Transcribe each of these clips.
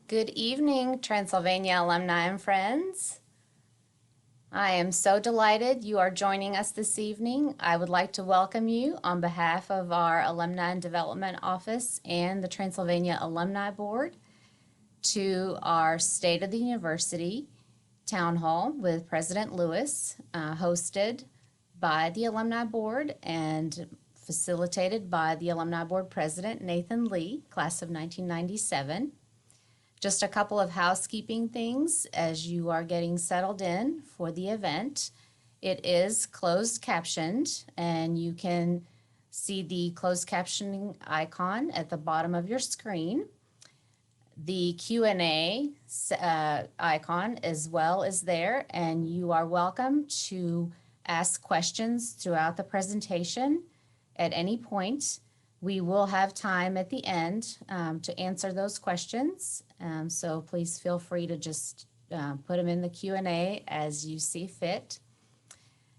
Good evening, Transylvania alumni and friends. I am so delighted you are joining us this evening. I would like to welcome you on behalf of our Alumni and Development Office and the Transylvania Alumni Board to our State of the University Town Hall with President Lewis, hosted by the Alumni Board and facilitated by the Alumni Board President Nathan Lee, class of 1997. Just a couple of housekeeping things as you are getting settled in for the event. It is closed captioned, and you can see the closed captioning icon at the bottom of your screen. The Q&A icon as well is there, and you are welcome to ask questions throughout the presentation at any point. We will have time at the end to answer those questions, so please feel free to just put them in the Q&A as you see fit.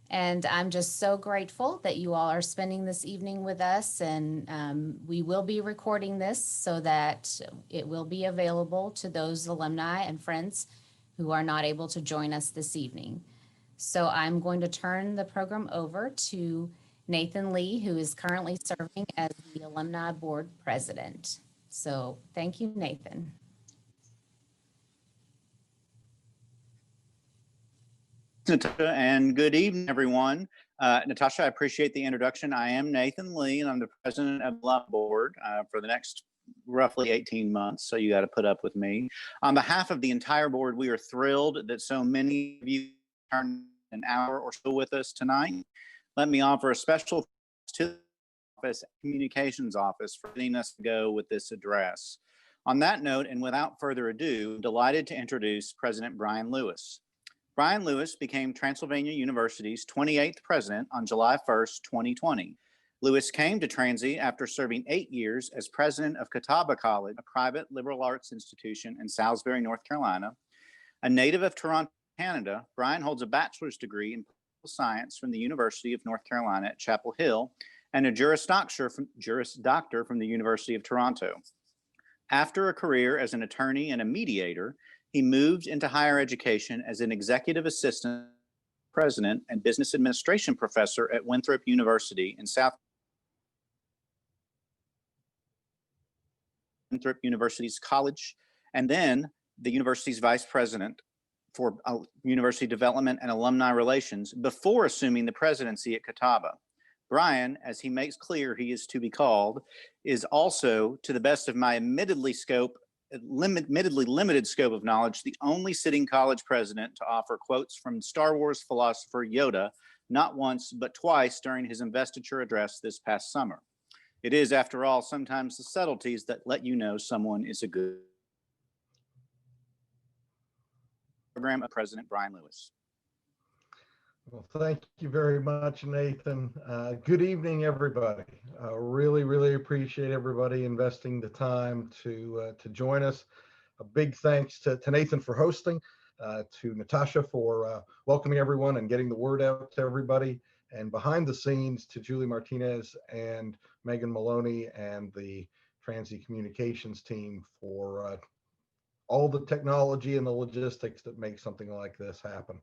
And I'm just so grateful that you all are spending this evening with us, and we will be recording this so that it will be available to those alumni and friends who are not able to join us this evening. So I'm going to turn the program over to Nathan Lee, who is currently serving as the Alumni Board President. So thank you, Nathan. Natasha, and good evening, everyone. Natasha, I appreciate the introduction. I am Nathan Lee, and I'm the president of the Alumni Board for the next roughly 18 months, so you got to put up with me. On behalf of the entire board, we are thrilled that so many of you turned an hour or so with us tonight. Let me offer a special thanks to the office, communications office, for letting us go with this address. On that note, and without further ado, I'm delighted to introduce President Brien Lewis. Brien Lewis became Transylvania University's 28th president on July 1st, 2020. Lewis came to Transy after serving 8 years as president of Catawba College, a private liberal arts institution in Salisbury, North Carolina. A native of Toronto, Canada, Brien holds a bachelor's degree in science from the University of North Carolina at Chapel Hill and a Juris Doctor from the University of Toronto. After a career as an attorney and a mediator, he moved into higher education as an executive assistant, president, and business administration professor at Winthrop University in Winthrop University's college, and then the university's vice president for university development and alumni relations before assuming the presidency at Catawba. Brien, as he makes clear he is to be called, is also, to the best of my admittedly limited scope of knowledge, the only sitting college president to offer quotes from Star Wars philosopher Yoda, not once, but twice during his investiture address this past summer. It is, after all, sometimes the subtleties that let you know someone is a good program of President Brien Lewis. Well, thank you very much, Nathan. Good evening, everybody. Really appreciate everybody investing the time to join us. A big thanks to Nathan for hosting, to Natasha for welcoming everyone and getting the word out to everybody, and behind the scenes to Julie Martinez and Megan Maloney and the Transy Communications team for all the technology and the logistics that make something like this happen.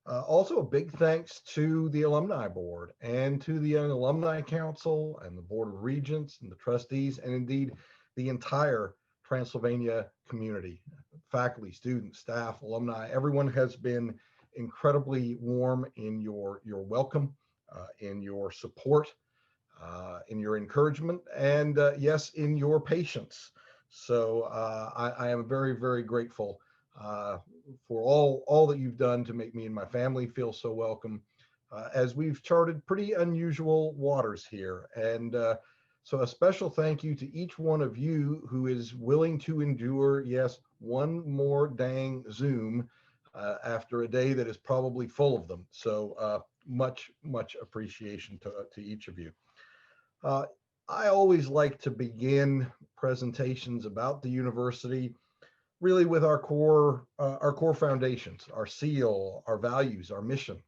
Also, a big thanks to the Alumni Board and to the Young Alumni Council and the Board of Regents and the trustees, and indeed the entire Transylvania community, faculty, students, staff, alumni. Everyone has been incredibly warm in your welcome, in your support, in your encouragement, and yes, in your patience. So I am very grateful for all that you've done to make me and my family feel so welcome, as we've charted pretty unusual waters here. And so a special thank you to each one of you who is willing to endure, yes, one more dang Zoom after a day that is probably full of them. So much appreciation to each of you. I always like to begin presentations about the university really with our core foundations, our seal, our values, our mission,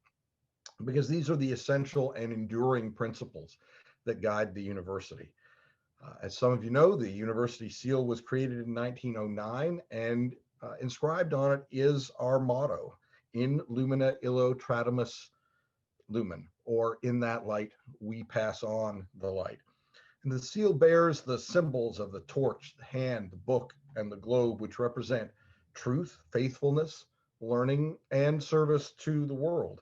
because these are the essential and enduring principles that guide the university. As some of you know, the university seal was created in 1909, and inscribed on it is our motto, In Lumina Illo Tradimus Lumen, or in that light, we pass on the light. And the seal bears the symbols of the torch, the hand, the book, and the globe, which represent truth, faithfulness, learning, and service to the world.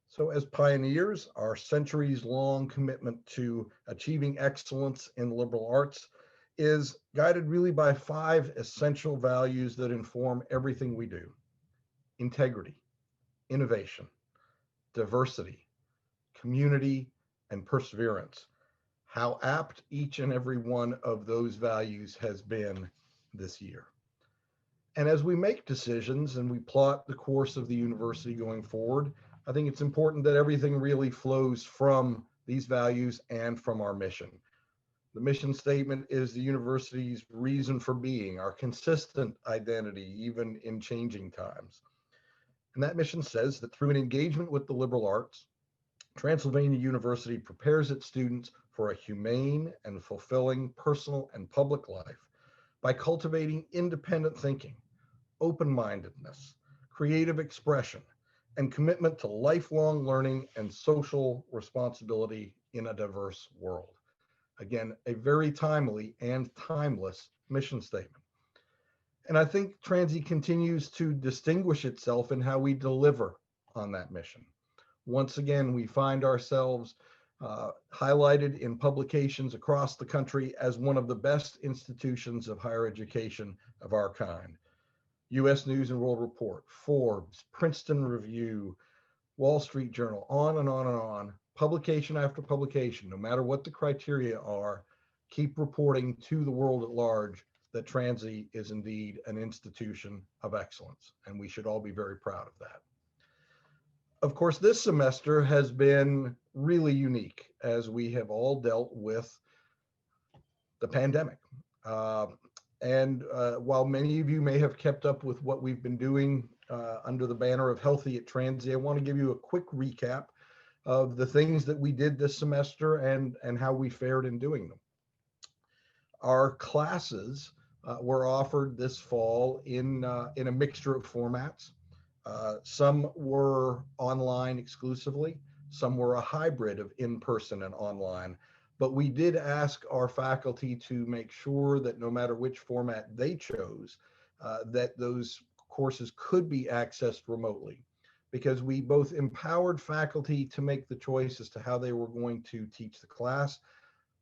So as pioneers, our centuries-long commitment to achieving excellence in liberal arts is guided really by 5 essential values that inform everything we do: integrity, innovation, diversity, community, and perseverance. How apt each and every one of those values has been this year. And as we make decisions and we plot the course of the university going forward, I think it's important that everything really flows from these values and from our mission. The mission statement is the university's reason for being, our consistent identity, even in changing times. And that mission says that through an engagement with the liberal arts, Transylvania University prepares its students for a humane and fulfilling personal and public life by cultivating independent thinking, open-mindedness, creative expression, and commitment to lifelong learning and social responsibility in a diverse world. Again, a very timely and timeless mission statement. And I think Transy continues to distinguish itself in how we deliver on that mission. Once again, we find ourselves highlighted in publications across the country as one of the best institutions of higher education of our kind. U.S. News and World Report, Forbes, Princeton Review, Wall Street Journal, on and on and on, publication after publication, no matter what the criteria are, keep reporting to the world at large that Transy is indeed an institution of excellence, and we should all be very proud of that. Of course, this semester has been really unique as we have all dealt with the pandemic. While many of you may have kept up with what we've been doing under the banner of Healthy at Transy, I want to give you a quick recap of the things that we did this semester and how we fared in doing them. Our classes were offered this fall in a mixture of formats. Some were online exclusively, some were a hybrid of in-person and online. But we did ask our faculty to make sure that no matter which format they chose, that those courses could be accessed remotely, because we both empowered faculty to make the choice as to how they were going to teach the class,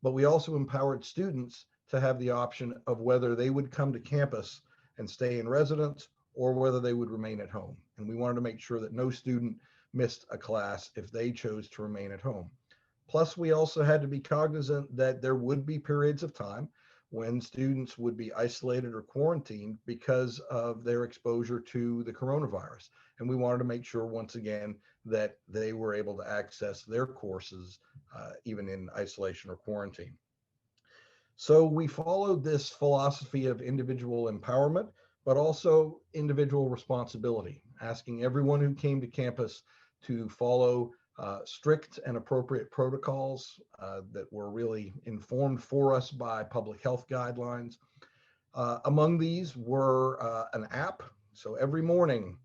but we also empowered students to have the option of whether they would come to campus and stay in residence or whether they would remain at home. And we wanted to make sure that no student missed a class if they chose to remain at home. Plus, we also had to be cognizant that there would be periods of time when students would be isolated or quarantined because of their exposure to the coronavirus. And we wanted to make sure, once again, that they were able to access their courses even in isolation or quarantine. So we followed this philosophy of individual empowerment, but also individual responsibility, asking everyone who came to campus to follow strict and appropriate protocols that were really informed for us by public health guidelines. Among these were an app. So every morning,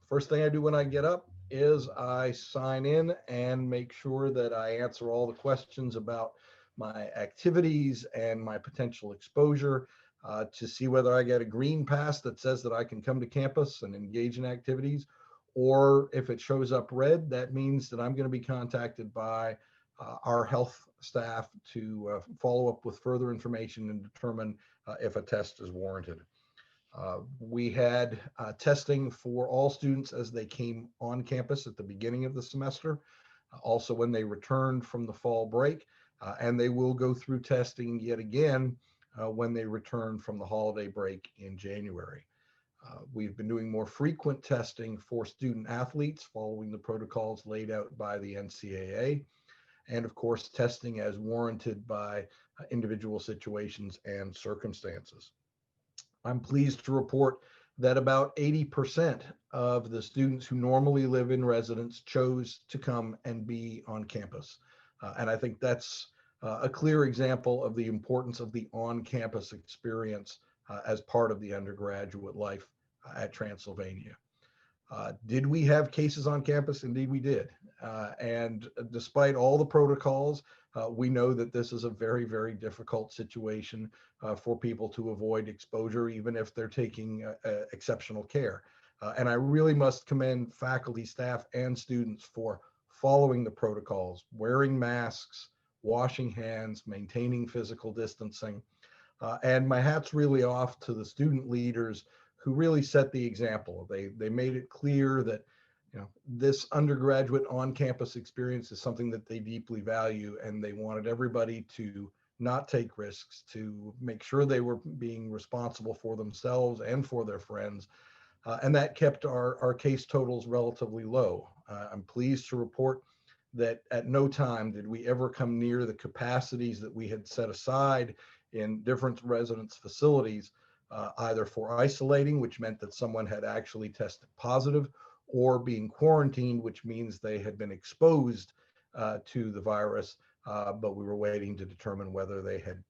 first thing I do when I get up is I sign in and make sure that I answer all the questions about my activities and my potential exposure to see whether I get a green pass that says that I can come to campus and engage in activities. Or if it shows up red, that means that I'm going to be contacted by our health staff to follow up with further information and determine if a test is warranted. We had testing for all students as they came on campus at the beginning of the semester, also when they returned from the fall break, and they will go through testing yet again when they return from the holiday break in January. We've been doing more frequent testing for student athletes following the protocols laid out by the NCAA, and of course, testing as warranted by individual situations and circumstances. I'm pleased to report that about 80% of the students who normally live in residence chose to come and be on campus. And I think that's a clear example of the importance of the on-campus experience as part of the undergraduate life at Transylvania. Did we have cases on campus? Indeed, we did. And despite all the protocols, we know that this is a very, very difficult situation for people to avoid exposure, even if they're taking exceptional care. And I really must commend faculty, staff, and students for following the protocols, wearing masks, washing hands, maintaining physical distancing. And my hat's really off to the student leaders who really set the example. They made it clear that, you know, this undergraduate on-campus experience is something that they deeply value, and they wanted everybody to not take risks, to make sure they were being responsible for themselves and for their friends. And that kept our case totals relatively low. I'm pleased to report that at no time did we ever come near the capacities that we had set aside in different residence facilities, either for isolating, which meant that someone had actually tested positive, or being quarantined, which means they had been exposed to the virus, but we were waiting to determine whether they had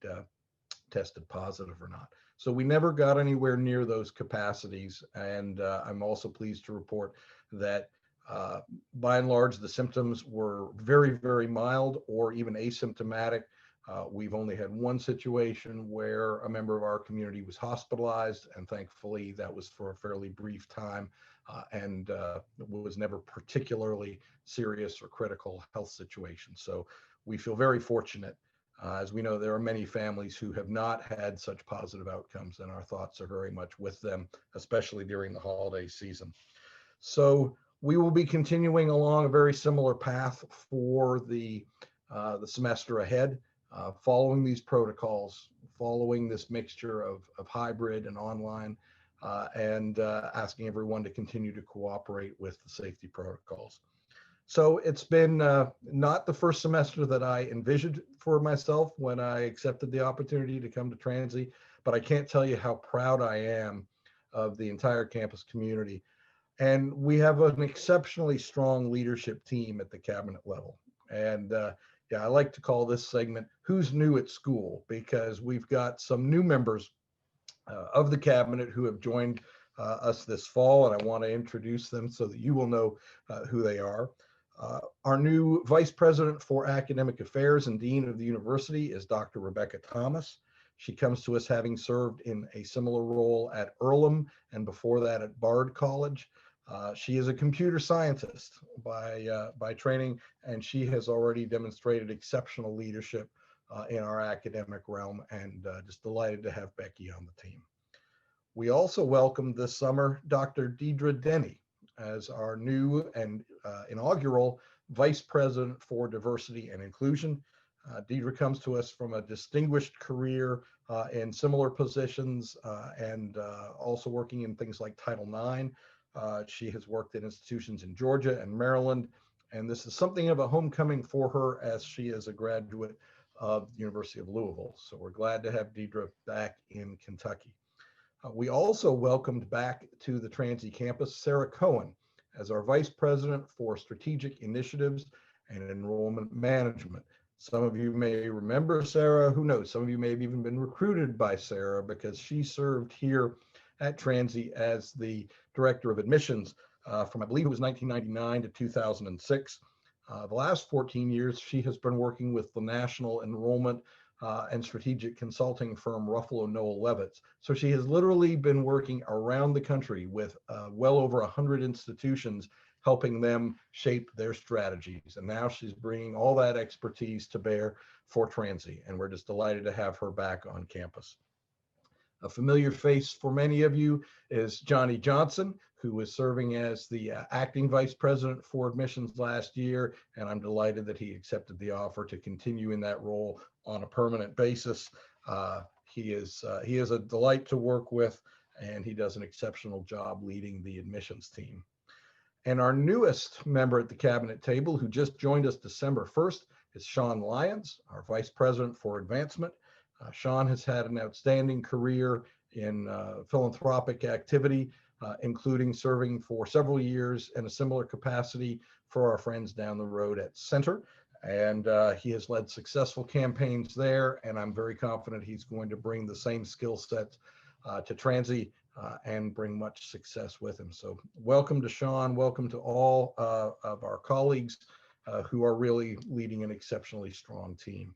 tested positive or not. So we never got anywhere near those capacities. And I'm also pleased to report that by and large, the symptoms were very, very mild or even asymptomatic. We've only had one situation where a member of our community was hospitalized, and thankfully that was for a fairly brief time and was never particularly serious or critical health situation. So we feel very fortunate. As we know, there are many families who have not had such positive outcomes, and our thoughts are very much with them, especially during the holiday season. So we will be continuing along a very similar path for the semester ahead, following these protocols, following this mixture of hybrid and online, and asking everyone to continue to cooperate with the safety protocols. So it's been not the first semester that I envisioned for myself when I accepted the opportunity to come to Transy, but I can't tell you how proud I am of the entire campus community. And we have an exceptionally strong leadership team at the cabinet level. And yeah, I like to call this segment Who's New at School, because we've got some new members of the cabinet who have joined us this fall, and I want to introduce them so that you will know who they are. Our new Vice President for Academic Affairs and Dean of the University is Dr. Rebecca Thomas. She comes to us having served in a similar role at Earlham and before that at Bard College. She is a computer scientist by training, and she has already demonstrated exceptional leadership in our academic realm, and just delighted to have Becky on the team. We also welcomed this summer Dr. Debra Denny as our new and inaugural Vice President for Diversity and Inclusion. Debra comes to us from a distinguished career in similar positions and also working in things like Title IX. She has worked at institutions in Georgia and Maryland, and this is something of a homecoming for her as she is a graduate of the University of Louisville. So we're glad to have Debra back in Kentucky. We also welcomed back to the Transy campus Sarah Cohen as our Vice President for Strategic Initiatives and Enrollment Management. Some of you may remember Sarah, who knows, some of you may have even been recruited by Sarah because she served here at Transy as the Director of Admissions from, I believe it was 1999 to 2006. The last 14 years, she has been working with the National Enrollment and Strategic Consulting firm Ruffalo Noel Levitz. So she has literally been working around the country with well over 100 institutions, helping them shape their strategies. And now she's bringing all that expertise to bear for Transy, and we're just delighted to have her back on campus. A familiar face for many of you is Johnny Johnson, who was serving as the acting vice president for admissions last year, and I'm delighted that he accepted the offer to continue in that role on a permanent basis. He is a delight to work with, and he does an exceptional job leading the admissions team. And our newest member at the cabinet table, who just joined us December 1st, is Sean Lyons, our vice president for advancement. Sean has had an outstanding career in philanthropic activity, including serving for several years in a similar capacity for our friends down the road at Center, And he has led successful campaigns there, and I'm very confident he's going to bring the same skill set to Transy and bring much success with him. So welcome to Sean, welcome to all of our colleagues who are really leading an exceptionally strong team.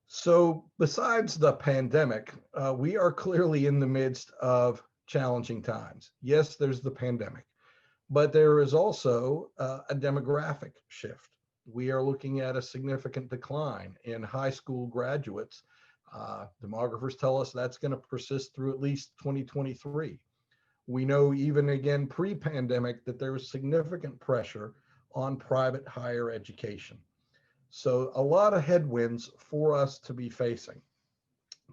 So besides the pandemic, we are clearly in the midst of challenging times. Yes, there's the pandemic, but there is also a demographic shift. We are looking at a significant decline in high school graduates. Demographers tell us that's going to persist through at least 2023. We know even again pre-pandemic that there was significant pressure on private higher education. So a lot of headwinds for us to be facing.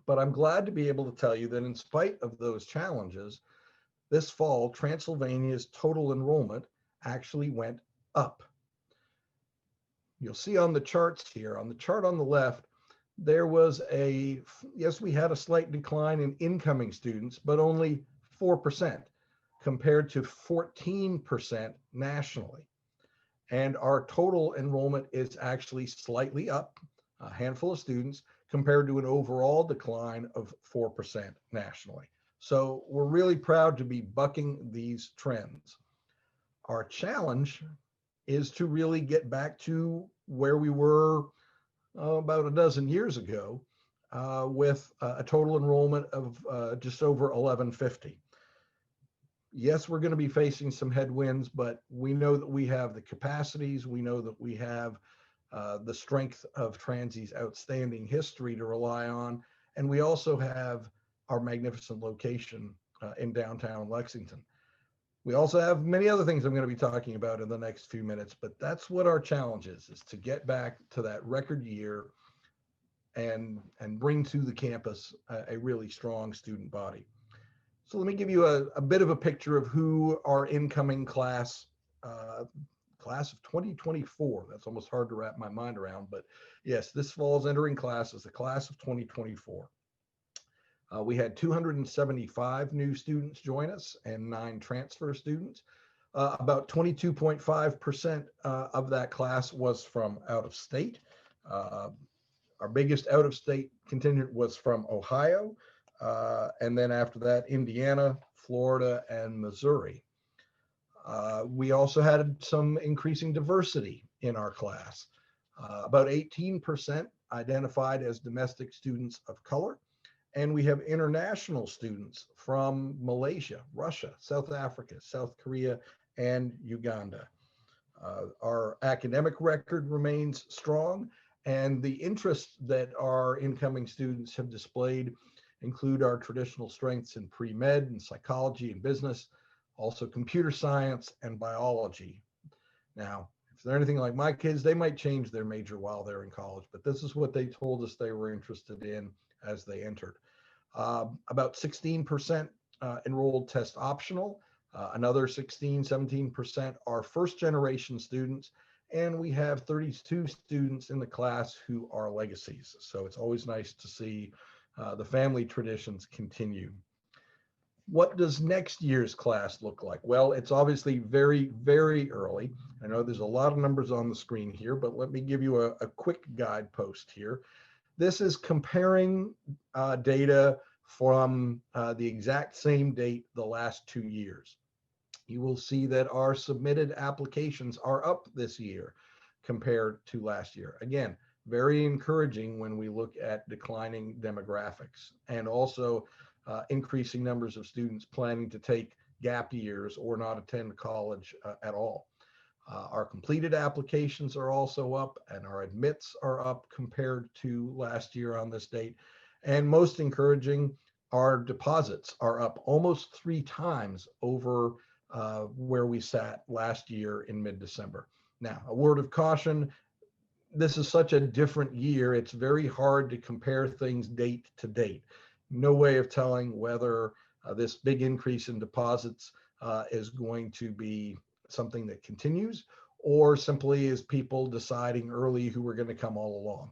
But I'm glad to be able to tell you that in spite of those challenges, this fall, Transylvania's total enrollment actually went up. You'll see on the charts here, on the chart on the left, there was yes, we had a slight decline in incoming students, but only 4% compared to 14% nationally. And our total enrollment is actually slightly up, a handful of students, compared to an overall decline of 4% nationally. So we're really proud to be bucking these trends. Our challenge is to really get back to where we were about a dozen years ago with a total enrollment of just over 1150. Yes, we're going to be facing some headwinds, but we know that we have the capacities. We know that we have the strength of Transy's outstanding history to rely on. And we also have our magnificent location in downtown Lexington. We also have many other things I'm going to be talking about in the next few minutes, but that's what our challenge is to get back to that record year and bring to the campus a really strong student body. So let me give you a bit of a picture of who our incoming class of 2024, that's almost hard to wrap my mind around, but yes, this fall's entering class is the class of 2024. We had 275 new students join us and 9 transfer students. About 22.5% of that class was from out of state. Our biggest out of state contingent was from Ohio. And then after that, Indiana, Florida, and Missouri. We also had some increasing diversity in our class. About 18% identified as domestic students of color. And we have international students from Malaysia, Russia, South Africa, South Korea, and Uganda. Our academic record remains strong, and the interests that our incoming students have displayed include our traditional strengths in pre-med and psychology and business, also computer science and biology. Now, if they're anything like my kids, they might change their major while they're in college, but this is what they told us they were interested in as they entered. About 16% enrolled test optional, another 17% are first generation students, and we have 32 students in the class who are legacies. So it's always nice to see the family traditions continue. What does next year's class look like? Well, it's obviously very, very early. I know there's a lot of numbers on the screen here, but let me give you a quick guidepost here. This is comparing data from the exact same date the last 2 years. You will see that our submitted applications are up this year compared to last year. Again, very encouraging when we look at declining demographics and also increasing numbers of students planning to take gap years or not attend college at all. Our completed applications are also up, and our admits are up compared to last year on this date. And most encouraging, our deposits are up almost 3 times over where we sat last year in mid-December. Now, a word of caution, this is such a different year, it's very hard to compare things date to date. No way of telling whether this big increase in deposits is going to be something that continues, or simply is people deciding early who are going to come all along.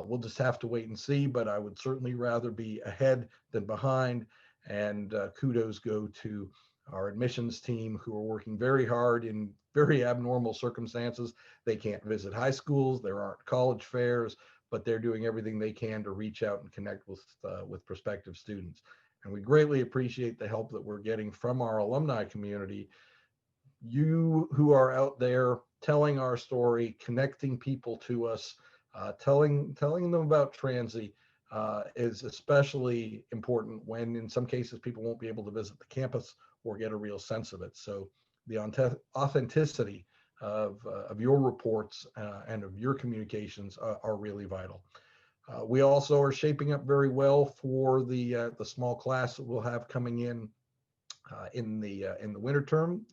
We'll just have to wait and see, but I would certainly rather be ahead than behind, and kudos go to our admissions team who are working very hard in very abnormal circumstances. They can't visit high schools, there aren't college fairs, but they're doing everything they can to reach out and connect with prospective students. And we greatly appreciate the help that we're getting from our alumni community. You who are out there telling our story, connecting people to us, telling them about Transy is especially important when in some cases people won't be able to visit the campus or get a real sense of it. So the authenticity of your reports and of your communications are really vital. We also are shaping up very well for the small class that we'll have coming in the winter term,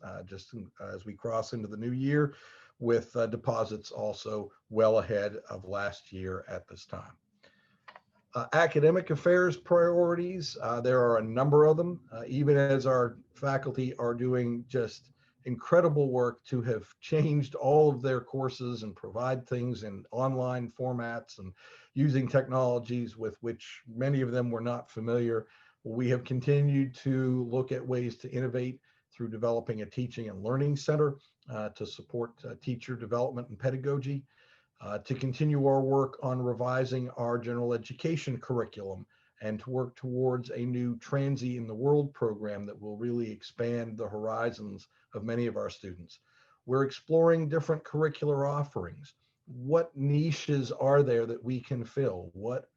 as we cross into the new year, with deposits also well ahead of last year at this time. Academic affairs priorities, there are a number of them, even as our faculty are doing just incredible work to have changed all of their courses and provide things in online formats and using technologies with which many of them were not familiar. We have continued to look at ways to innovate through developing a teaching and learning center to support teacher development and pedagogy. To continue our work on revising our general education curriculum and to work towards a new Transy in the World program that will really expand the horizons of many of our students. We're exploring different curricular offerings. What niches are there that we can fill? What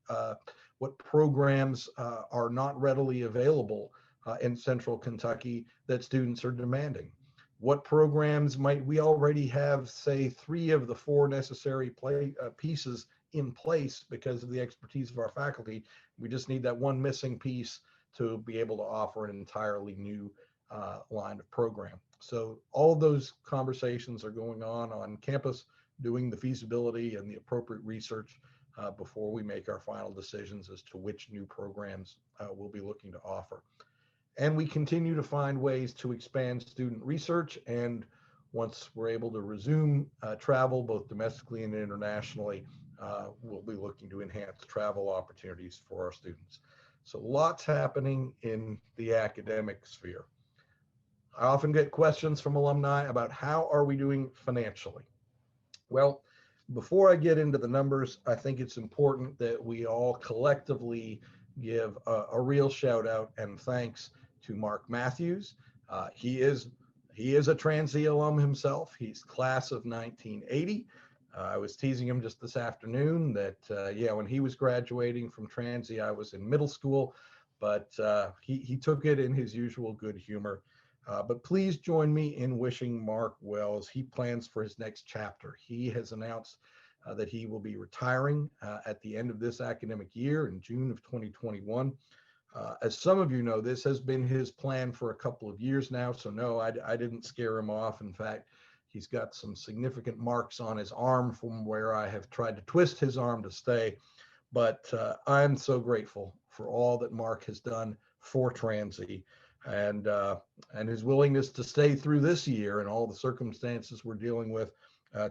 programs are not readily available in Central Kentucky that students are demanding? What programs might we already have, say, 3 of the 4 necessary pieces in place because of the expertise of our faculty? We just need that one missing piece to be able to offer an entirely new line of program. So all those conversations are going on campus, doing the feasibility and the appropriate research before we make our final decisions as to which new programs we'll be looking to offer. And we continue to find ways to expand student research. And once we're able to resume travel, both domestically and internationally, we'll be looking to enhance travel opportunities for our students. So lots happening in the academic sphere. I often get questions from alumni about how are we doing financially? Well, before I get into the numbers, I think it's important that we all collectively give a real shout out and thanks to Mark Matthews. He is a Transy alum himself. He's class of 1980. I was teasing him just this afternoon that, when he was graduating from Transy, I was in middle school, but he took it in his usual good humor. But please join me in wishing Mark well as he plans for his next chapter. He has announced that he will be retiring at the end of this academic year in June of 2021. As some of you know, this has been his plan for a couple of years now. So no, I didn't scare him off. In fact, he's got some significant marks on his arm from where I have tried to twist his arm to stay. But I'm so grateful for all that Mark has done for Transy and his willingness to stay through this year and all the circumstances we're dealing with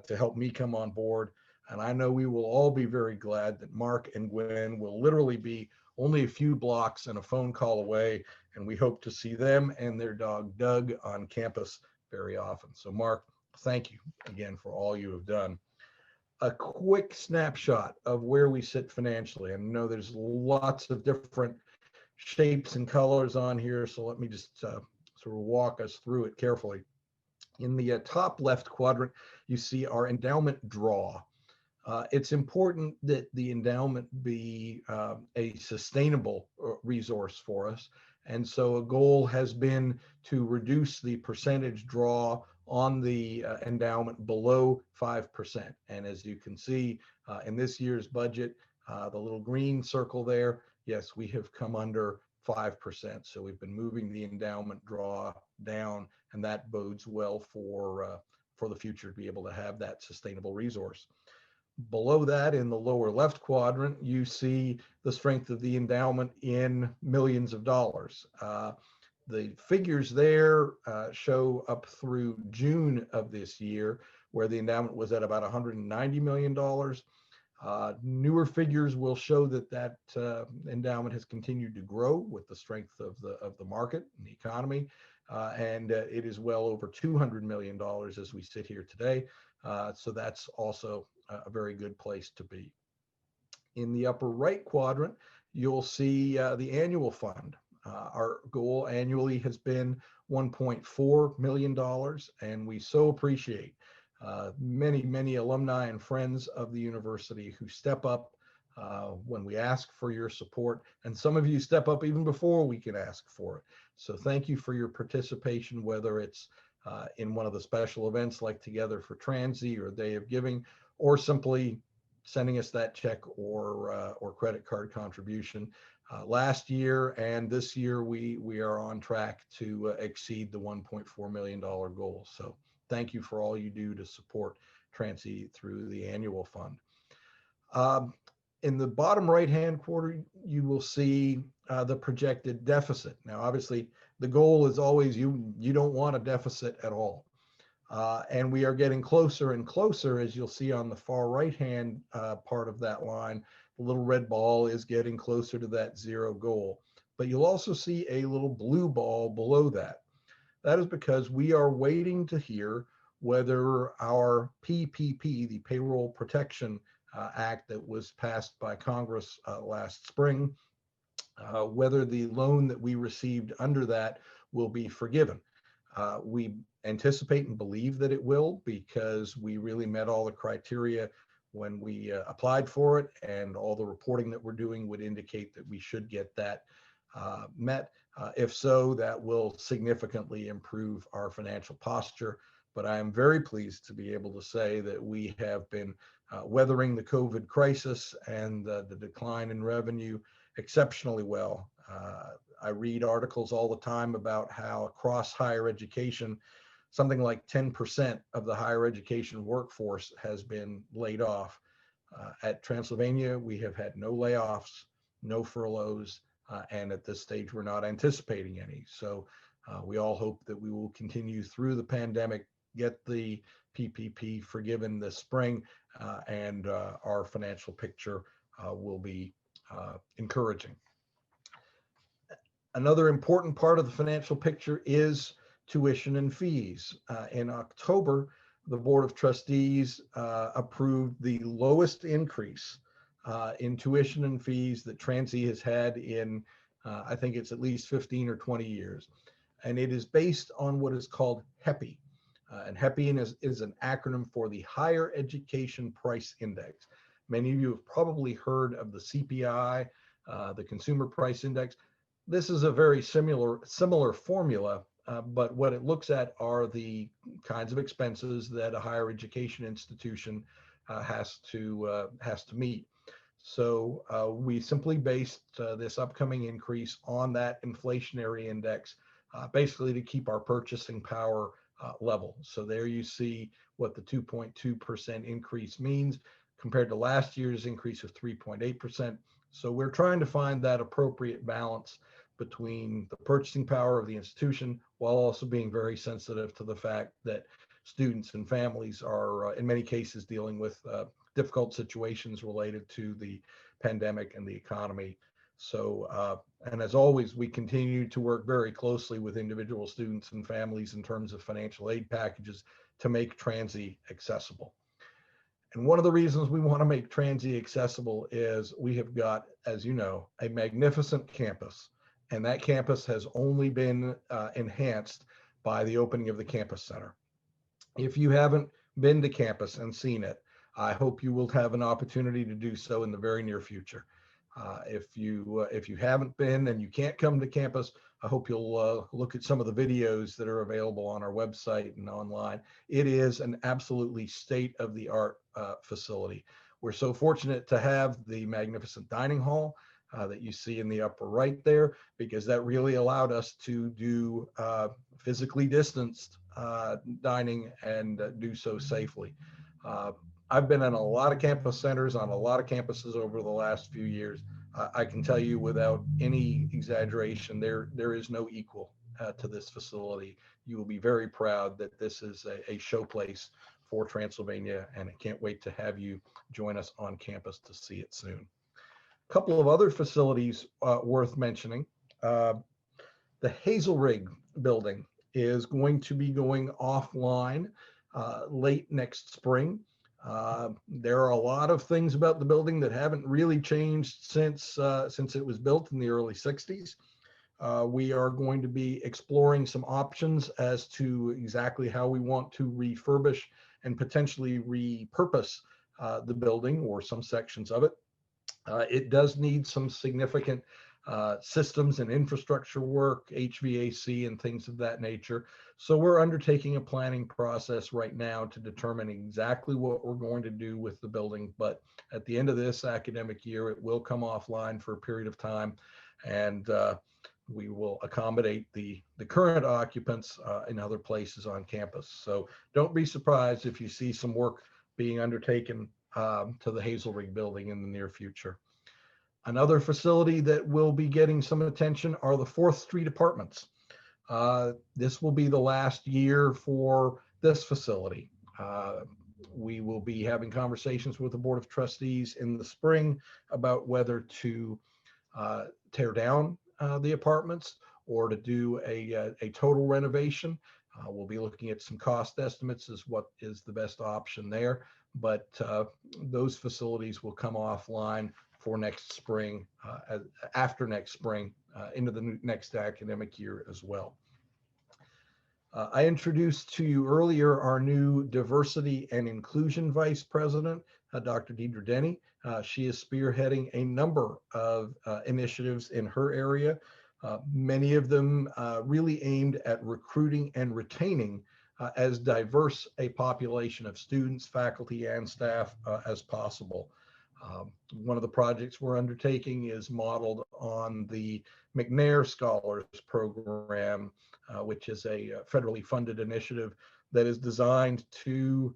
to help me come on board. And I know we will all be very glad that Mark and Gwen will literally be only a few blocks and a phone call away. And we hope to see them and their dog, Doug, on campus very often. So Mark, thank you again for all you have done. A quick snapshot of where we sit financially. I know there's lots of different shapes and colors on here. So let me just sort of walk us through it carefully. In the top left quadrant, you see our endowment draw. It's important that the endowment be a sustainable resource for us. And so a goal has been to reduce the percentage draw on the endowment below 5%. And as you can see in this year's budget, the little green circle there, yes, we have come under 5%. So we've been moving the endowment draw down, and that bodes well for the future to be able to have that sustainable resource. Below that, in the lower left quadrant, you see the strength of the endowment in millions of dollars. The figures there show up through June of this year, where the endowment was at about $190 million. Newer figures will show that endowment has continued to grow with the strength of the market and the economy, and it is well over $200 million as we sit here today. So that's also a very good place to be. In the upper right quadrant, you'll see the annual fund. Our goal annually has been $1.4 million, and we so appreciate many alumni and friends of the university who step up when we ask for your support, and some of you step up even before we can ask for it. So thank you for your participation, whether it's in one of the special events like Together for Transy or Day of Giving, or simply sending us that check or credit card contribution. Last year and this year, we are on track to exceed the $1.4 million goal. So thank you for all you do to support Transy through the annual fund. In the bottom right-hand quarter, you will see the projected deficit. Now, obviously, the goal is always you don't want a deficit at all. And we are getting closer and closer, as you'll see on the far right-hand part of that line. The little red ball is getting closer to that zero goal. But you'll also see a little blue ball below that. That is because we are waiting to hear whether our PPP, the Payroll Protection Act that was passed by Congress last spring, whether the loan that we received under that will be forgiven. We anticipate and believe that it will, because we really met all the criteria when we applied for it, and all the reporting that we're doing would indicate that we should get that met. If so, that will significantly improve our financial posture. But I am very pleased to be able to say that we have been weathering the COVID crisis and the decline in revenue exceptionally well. I read articles all the time about how across higher education, something like 10% of the higher education workforce has been laid off. At Transylvania, we have had no layoffs, no furloughs, and at this stage, we're not anticipating any. So we all hope that we will continue through the pandemic, get the PPP forgiven this spring, and our financial picture will be encouraging. Another important part of the financial picture is tuition and fees. In October, the Board of Trustees approved the lowest increase in tuition and fees that Transy has had in, I think it's at least 15 or 20 years. And it is based on what is called HEPI. And HEPI is an acronym for the Higher Education Price Index. Many of you have probably heard of the CPI, the Consumer Price Index. This is a very similar formula, but what it looks at are the kinds of expenses that a higher education institution has to meet. So we simply based this upcoming increase on that inflationary index, basically to keep our purchasing power level. So there you see what the 2.2% increase means compared to last year's increase of 3.8%. So we're trying to find that appropriate balance between the purchasing power of the institution while also being very sensitive to the fact that students and families are in many cases dealing with difficult situations related to the pandemic and the economy. So, and as always, we continue to work very closely with individual students and families in terms of financial aid packages to make Transy accessible. And one of the reasons we want to make Transy accessible is we have got, as you know, a magnificent campus. And that campus has only been enhanced by the opening of the campus center. If you haven't been to campus and seen it, I hope you will have an opportunity to do so in the very near future. If you haven't been and you can't come to campus, I hope you'll look at some of the videos that are available on our website and online. It is an absolutely state-of-the-art facility. We're so fortunate to have the magnificent dining hall that you see in the upper right there, because that really allowed us to do physically distanced dining and do so safely. I've been in a lot of campus centers on a lot of campuses over the last few years. I can tell you without any exaggeration, there is no equal to this facility. You will be very proud that this is a showplace for Transylvania, and I can't wait to have you join us on campus to see it soon. A couple of other facilities worth mentioning. The Hazel Rig Building is going to be going offline late next spring. There are a lot of things about the building that haven't really changed since it was built in the early 60s. We are going to be exploring some options as to exactly how we want to refurbish and potentially repurpose the building or some sections of it. It does need some significant systems and infrastructure work, HVAC and things of that nature. So we're undertaking a planning process right now to determine exactly what we're going to do with the building. But at the end of this academic year, it will come offline for a period of time, and we will accommodate the current occupants in other places on campus. So don't be surprised if you see some work being undertaken to the Hazel Rig Building in the near future. Another facility that will be getting some attention are the 4th Street Apartments. This will be the last year for this facility. We will be having conversations with the Board of Trustees in the spring about whether to tear down the apartments or to do a total renovation. We'll be looking at some cost estimates as what is the best option there, but those facilities will come offline for next spring, after next spring, into the next academic year as well. I introduced to you earlier our new Diversity and Inclusion Vice President, Dr. Debra Denny. She is spearheading a number of initiatives in her area, many of them really aimed at recruiting and retaining as diverse a population of students, faculty, and staff as possible. One of the projects we're undertaking is modeled on the McNair Scholars Program, which is a federally funded initiative that is designed to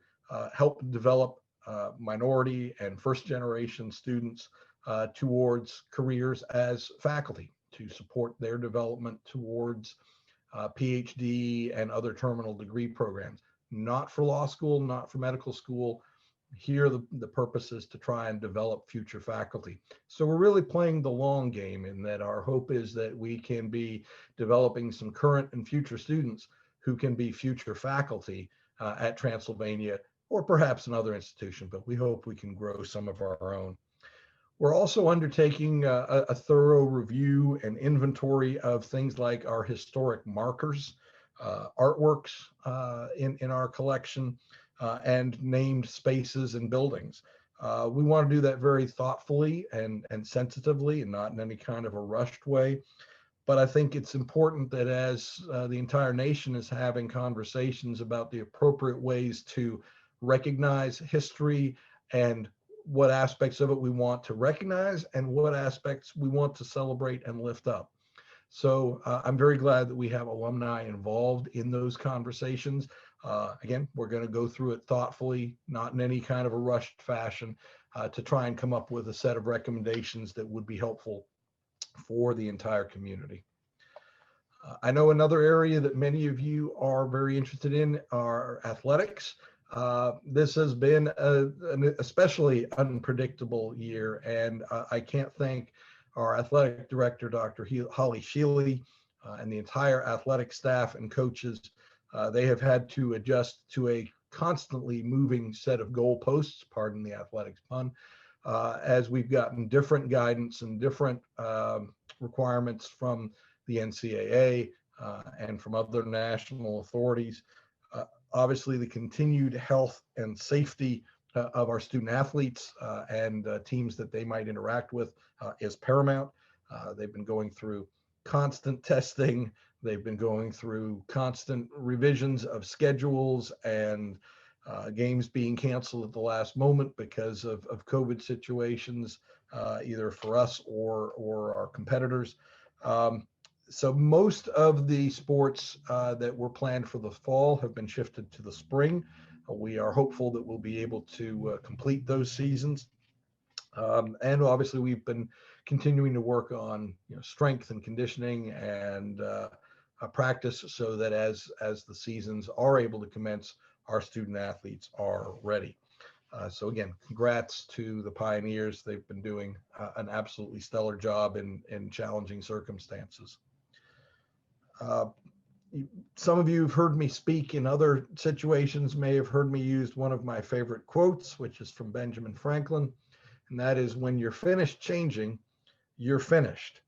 help develop minority and first-generation students towards careers as faculty, to support their development towards PhD and other terminal degree programs. Not for law school, not for medical school. Here, the purpose is to try and develop future faculty. So we're really playing the long game in that our hope is that we can be developing some current and future students who can be future faculty at Transylvania or perhaps another institution, but we hope we can grow some of our own. We're also undertaking a thorough review and inventory of things like our historic markers, artworks in our collection, and named spaces and buildings. We want to do that very thoughtfully and sensitively and not in any kind of a rushed way. But I think it's important that as the entire nation is having conversations about the appropriate ways to recognize history and what aspects of it we want to recognize and what aspects we want to celebrate and lift up. So I'm very glad that we have alumni involved in those conversations. Again, we're going to go through it thoughtfully, not in any kind of a rushed fashion, to try and come up with a set of recommendations that would be helpful for the entire community. I know another area that many of you are very interested in are athletics. This has been an especially unpredictable year, and I can't thank our athletic director, Dr. Holly Shealy, and the entire athletic staff and coaches. They have had to adjust to a constantly moving set of goalposts, pardon the athletics pun, as we've gotten different guidance and different requirements from the NCAA and from other national authorities. Obviously, the continued health and safety of our student athletes and teams that they might interact with is paramount. They've been going through constant testing. They've been going through constant revisions of schedules and games being canceled at the last moment because of COVID situations, either for us or our competitors. So most of the sports that were planned for the fall have been shifted to the spring. We are hopeful that we'll be able to complete those seasons. And obviously we've been continuing to work on strength and conditioning and practice so that as the seasons are able to commence, our student athletes are ready. So again, congrats to the pioneers. They've been doing an absolutely stellar job in challenging circumstances. Some of you have heard me speak in other situations, may have heard me use one of my favorite quotes, which is from Benjamin Franklin, and that is, when you're finished changing, you're finished.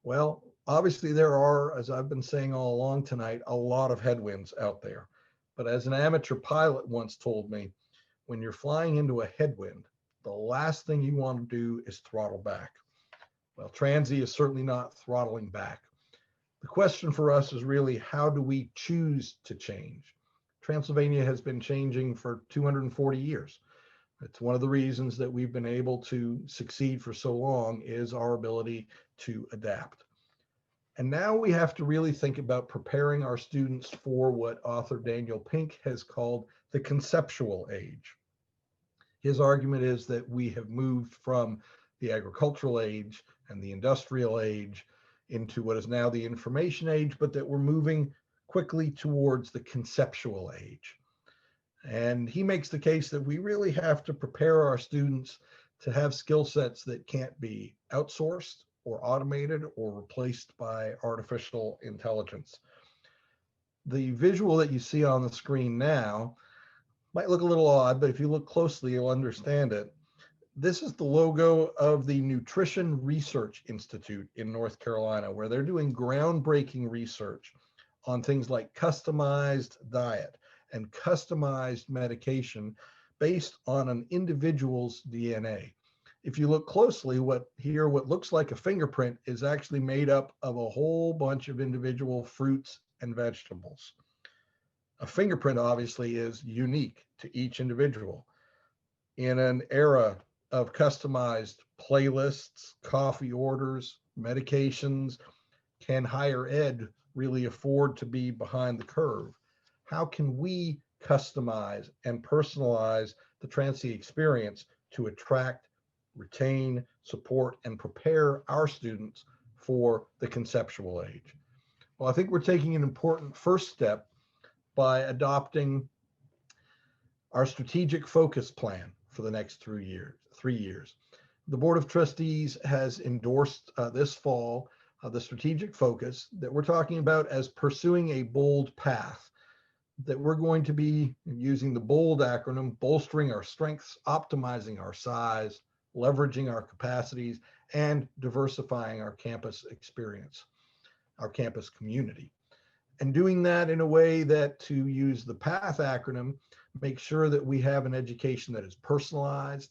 Well, obviously there are, as I've been saying all along tonight, a lot of headwinds out there. But as an amateur pilot once told me, when you're flying into a headwind, the last thing you want to do is throttle back. Well, Transy is certainly not throttling back. The question for us is really, how do we choose to change? Transylvania has been changing for 240 years. It's one of the reasons that we've been able to succeed for so long, is our ability to adapt. And now we have to really think about preparing our students for what author Daniel Pink has called the conceptual age. His argument is that we have moved from the agricultural age and the industrial age into what is now the information age, but that we're moving quickly towards the conceptual age. And he makes the case that we really have to prepare our students to have skill sets that can't be outsourced or automated or replaced by artificial intelligence. The visual that you see on the screen now might look a little odd, but if you look closely, you'll understand it. This is the logo of the Nutrition Research Institute in North Carolina, where they're doing groundbreaking research on things like customized diet and customized medication based on an individual's DNA. If you look closely, what looks like a fingerprint is actually made up of a whole bunch of individual fruits and vegetables. A fingerprint obviously is unique to each individual. In an era of customized playlists, coffee orders, medications, can higher ed really afford to be behind the curve? How can we customize and personalize the Transy experience to attract, retain, support, and prepare our students for the conceptual age? Well, I think we're taking an important first step by adopting our strategic focus plan for the next 3 years. The Board of Trustees has endorsed this fall the strategic focus that we're talking about as pursuing a bold path, that we're going to be using the BOLD acronym, bolstering our strengths, optimizing our size, leveraging our capacities, and diversifying our campus experience, our campus community. And doing that in a way that, to use the PATH acronym, make sure that we have an education that is personalized,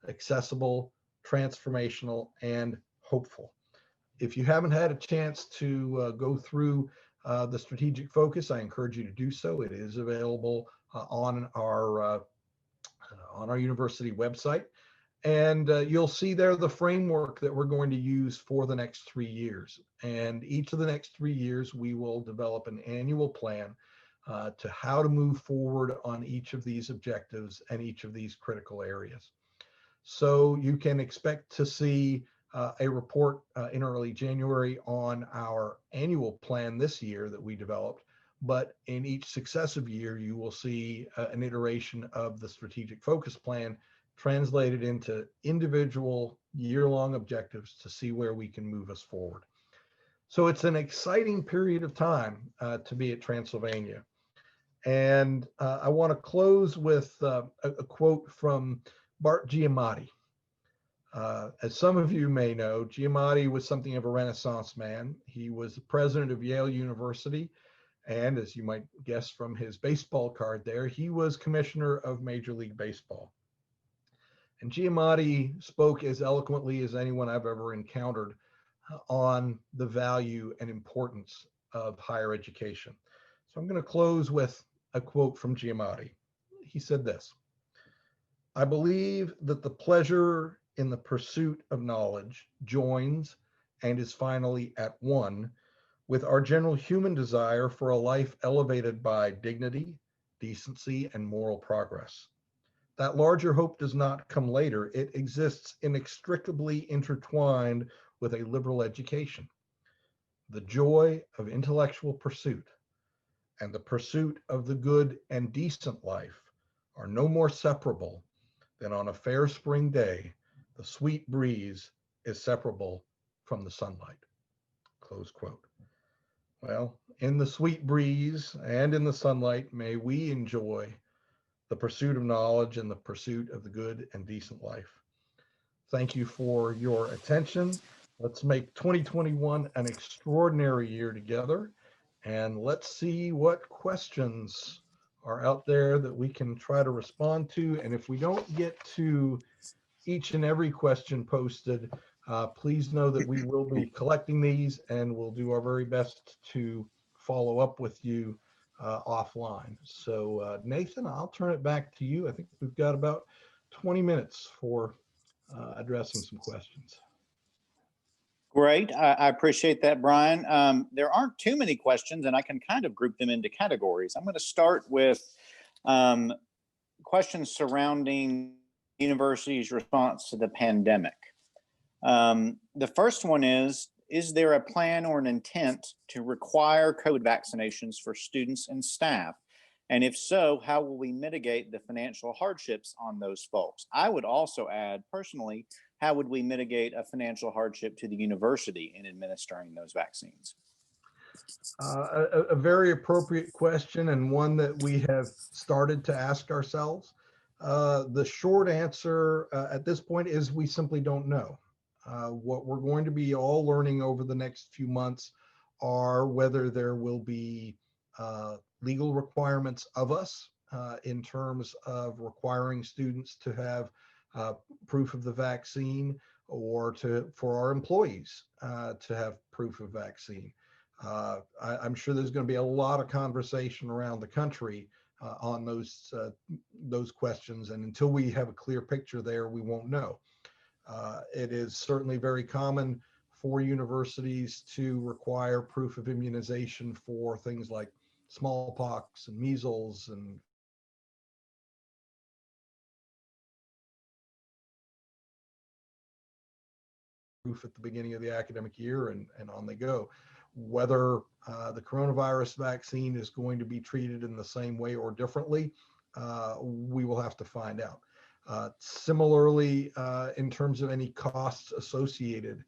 accessible, transformational, and hopeful. If you haven't had a chance to go through the strategic focus, I encourage you to do so. It is available on our university website. And you'll see there the framework that we're going to use for the next 3 years. And each of the next 3 years, we will develop an annual plan to how to move forward on each of these objectives and each of these critical areas. So you can expect to see a report in early January on our annual plan this year that we developed. But in each successive year, you will see an iteration of the strategic focus plan translated into individual year-long objectives to see where we can move us forward. So it's an exciting period of time to be at Transylvania. And I want to close with a quote from Bart Giamatti. As some of you may know, Giamatti was something of a Renaissance man. He was the president of Yale University. And as you might guess from his baseball card there, he was commissioner of Major League Baseball. And Giamatti spoke as eloquently as anyone I've ever encountered on the value and importance of higher education. So I'm going to close with a quote from Giamatti. He said this: "I believe that the pleasure in the pursuit of knowledge joins and is finally at one with our general human desire for a life elevated by dignity, decency, and moral progress. That larger hope does not come later. It exists inextricably intertwined with a liberal education. The joy of intellectual pursuit and the pursuit of the good and decent life are no more separable than on a fair spring day, the sweet breeze is separable from the sunlight. Close quote. Well, in the sweet breeze and in the sunlight, may we enjoy the pursuit of knowledge and the pursuit of the good and decent life. Thank you for your attention. Let's make 2021 an extraordinary year together, and let's see what questions are out there that we can try to respond to. And if we don't get to each and every question posted, please know that we will be collecting these and we'll do our very best to follow up with you offline. So Nathan, I'll turn it back to you. I think we've got about 20 minutes for addressing some questions. Great. I appreciate that, Brien. There aren't too many questions, and I can kind of group them into categories. I'm going to start with questions surrounding university's response to the pandemic. The first one is there a plan or an intent to require COVID vaccinations for students and staff? And if so, how will we mitigate the financial hardships on those folks? I would also add, personally, how would we mitigate a financial hardship to the university in administering those vaccines? A very appropriate question, and one that we have started to ask ourselves. The short answer at this point is we simply don't know. What we're going to be all learning over the next few months are whether there will be legal requirements of us in terms of requiring students to have proof of the vaccine, or for our employees to have proof of vaccine. I'm sure there's going to be a lot of conversation around the country on those questions, and until we have a clear picture there, we won't know. It is certainly very common for universities to require proof of immunization for things like smallpox and measles and proof at the beginning of the academic year, and on they go. Whether the coronavirus vaccine is going to be treated in the same way or differently, we will have to find out. Similarly, in terms of any costs associated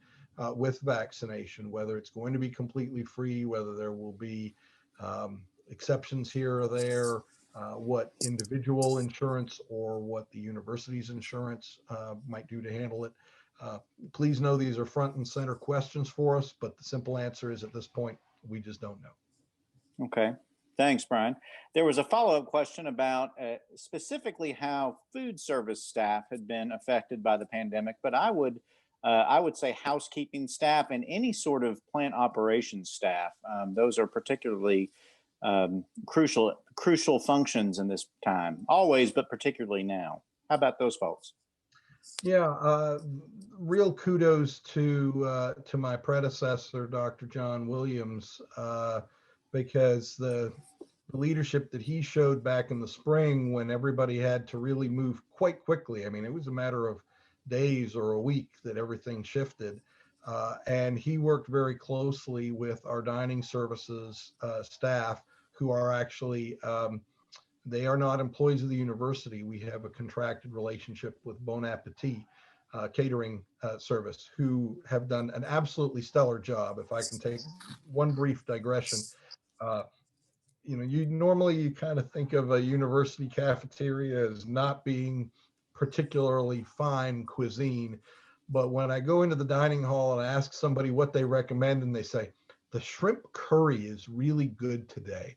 with vaccination, whether it's going to be completely free, whether there will be exceptions here or there, what individual insurance or what the university's insurance might do to handle it. Please know these are front and center questions for us, but the simple answer is at this point, we just don't know. Okay. Thanks, Brien. There was a follow-up question about specifically how food service staff had been affected by the pandemic, but I would say housekeeping staff and any sort of plant operations staff. Those are particularly crucial functions in this time, always, but particularly now. How about those folks? Yeah, real kudos to my predecessor, Dr. John Williams, because the leadership that he showed back in the spring, when everybody had to really move quite quickly. I mean, it was a matter of days or a week that everything shifted. And he worked very closely with our dining services staff, who are actually, they are not employees of the university. We have a contracted relationship with Bon Appetit catering service, who have done an absolutely stellar job. If I can take one brief digression, you kind of think of a university cafeteria as not being particularly fine cuisine. But when I go into the dining hall and I ask somebody what they recommend, and they say, the shrimp curry is really good today.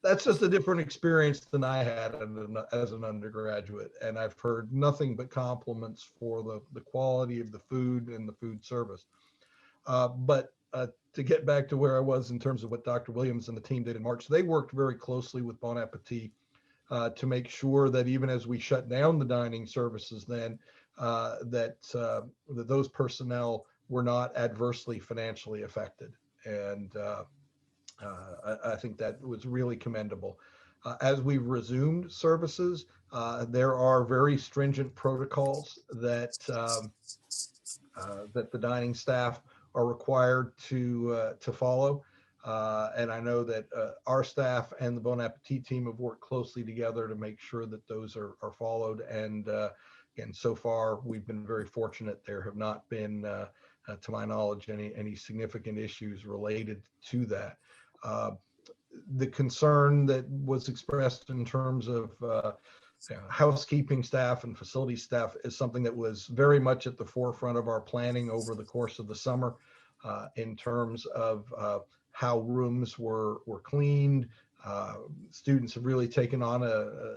That's just a different experience than I had as an undergraduate. And I've heard nothing but compliments for the quality of the food and the food service. But to get back to where I was in terms of what Dr. Williams and the team did in March, they worked very closely with Bon Appetit to make sure that even as we shut down the dining services then, that those personnel were not adversely financially affected. And I think that was really commendable. As we've resumed services, there are very stringent protocols that that the dining staff are required to follow. And I know that our staff and the Bon Appetit team have worked closely together to make sure that those are followed. And again, so far, we've been very fortunate. There have not been, to my knowledge, any significant issues related to that. The concern that was expressed in terms of housekeeping staff and facility staff is something that was very much at the forefront of our planning over the course of the summer, in terms of how rooms were cleaned. Students have really taken on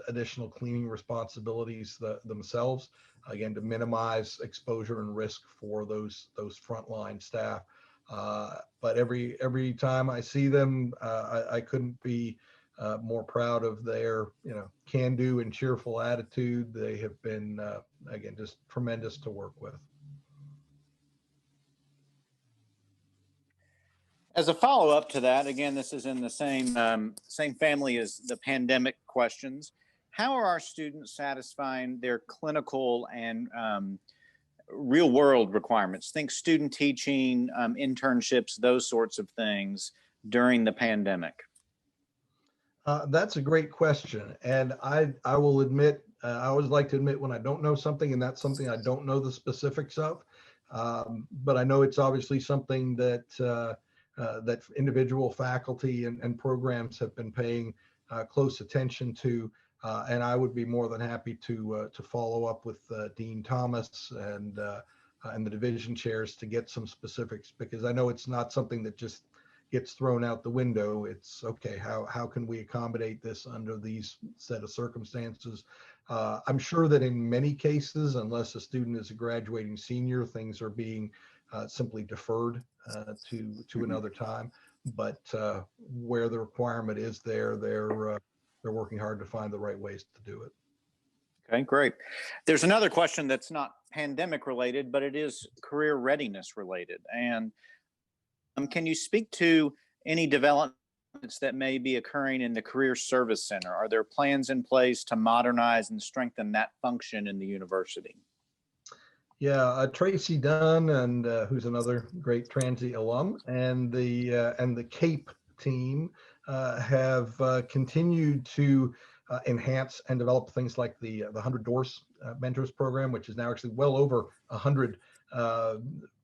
additional cleaning responsibilities themselves, again, to minimize exposure and risk for those frontline staff. But every time I see them, I couldn't be more proud of their can-do and cheerful attitude. They have been again just tremendous to work with. As a follow-up to that, again, this is in the same family as the pandemic questions. How are our students satisfying their clinical and real-world requirements? Think student teaching, internships, those sorts of things during the pandemic. That's a great question, and I will admit, I always like to admit when I don't know something, and that's something I don't know the specifics of. But I know it's obviously something that that individual faculty and programs have been paying close attention to, and I would be more than happy to follow up with Dean Thomas and the division chairs to get some specifics, because I know it's not something that just gets thrown out the window. It's okay, how can we accommodate this under these set of circumstances? I'm sure that in many cases, unless a student is a graduating senior, things are being simply deferred to another time. But where the requirement is there, they're working hard to find the right ways to do it. Okay, great. There's another question that's not pandemic related, but it is career readiness related. And can you speak to any developments that may be occurring in the Career Service Center? Are there plans in place to modernize and strengthen that function in the university? Yeah, Tracy Dunn, and who's another great Transy alum, and the CAPE team have continued to enhance and develop things like the 100 Doors Mentors program, which is now actually well over 100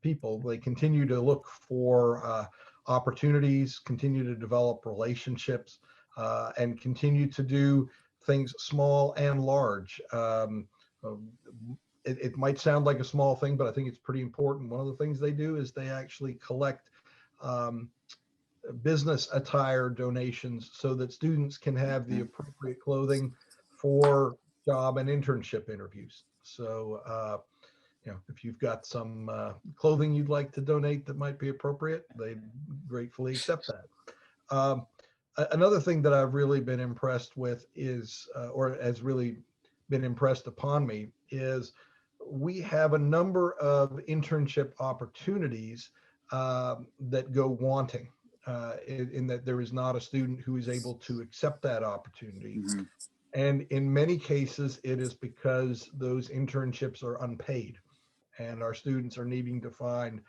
people. They continue to look for opportunities, continue to develop relationships, and continue to do things small and large. It might sound like a small thing, but I think it's pretty important. One of the things they do is they actually collect business attire donations so that students can have the appropriate clothing for job and internship interviews. So, if you've got some clothing you'd like to donate that might be appropriate, they'd gratefully accept that. Another thing that I've really been impressed with is, or has really been impressed upon me, is we have a number of internship opportunities that go wanting, in that there is not a student who is able to accept that opportunity. Mm-hmm. And in many cases, it is because those internships are unpaid, and our students are needing to find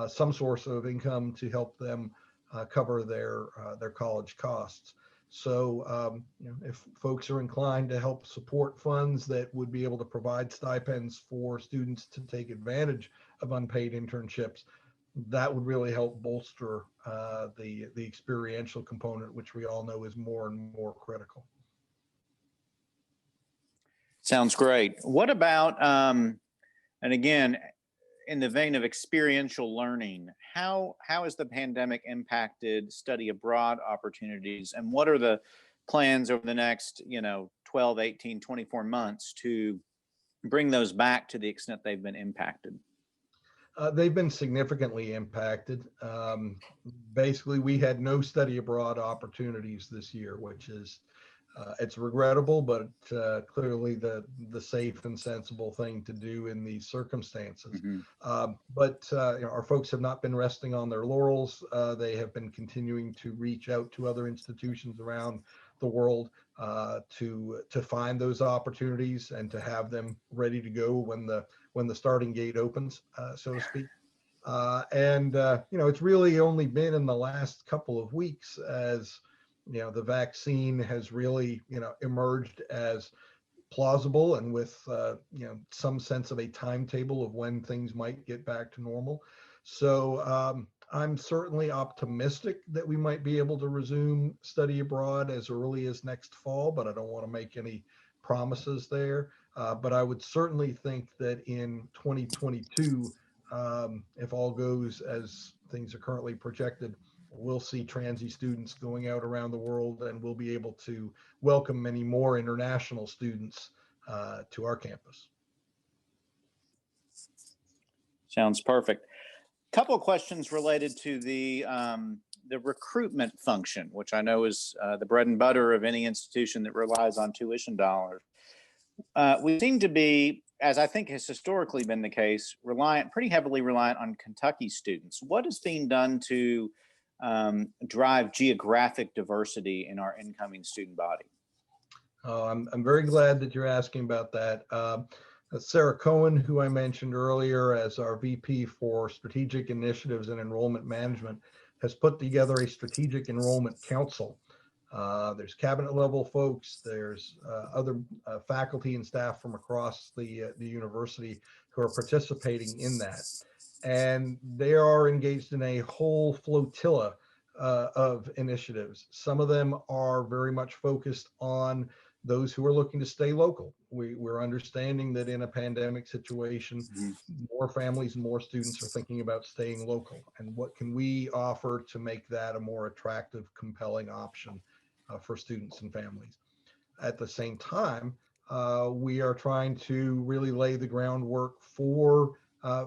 some source of income to help them cover their college costs. So if folks are inclined to help support funds that would be able to provide stipends for students to take advantage of unpaid internships, that would really help bolster the experiential component, which we all know is more and more critical. Sounds great. What about, and again, in the vein of experiential learning, how has the pandemic impacted study abroad opportunities, and what are the plans over the next 12, 18, 24 months to bring those back to the extent they've been impacted? They've been significantly impacted. Basically, we had no study abroad opportunities this year, which is it's regrettable, but clearly the safe and sensible thing to do in these circumstances. Mm-hmm. But our folks have not been resting on their laurels. They have been continuing to reach out to other institutions around the world to find those opportunities and to have them ready to go when the starting gate opens, so to speak. It's really only been in the last couple of weeks as, the vaccine has really, emerged as plausible and with, some sense of a timetable of when things might get back to normal. So I'm certainly optimistic that we might be able to resume study abroad as early as next fall, but I don't want to make any promises there. But I would certainly think that in 2022, if all goes as things are currently projected, we'll see Transy students going out around the world, and we'll be able to welcome many more international students to our campus. Sounds perfect. Couple of questions related to the recruitment function, which I know is the bread and butter of any institution that relies on tuition dollars. We seem to be, as I think has historically been the case, pretty heavily reliant on Kentucky students. What is being done to drive geographic diversity in our incoming student body? Oh, I'm very glad that you're asking about that. Sarah Cohen, who I mentioned earlier as our VP for Strategic Initiatives and Enrollment Management, has put together a Strategic Enrollment Council. There's cabinet level folks, there's other faculty and staff from across the university who are participating in that. And they are engaged in a whole flotilla of initiatives. Some of them are very much focused on those who are looking to stay local. We're understanding that in a pandemic situation, more families and more students are thinking about staying local. And what can we offer to make that a more attractive, compelling option for students and families? At the same time, we are trying to really lay the groundwork for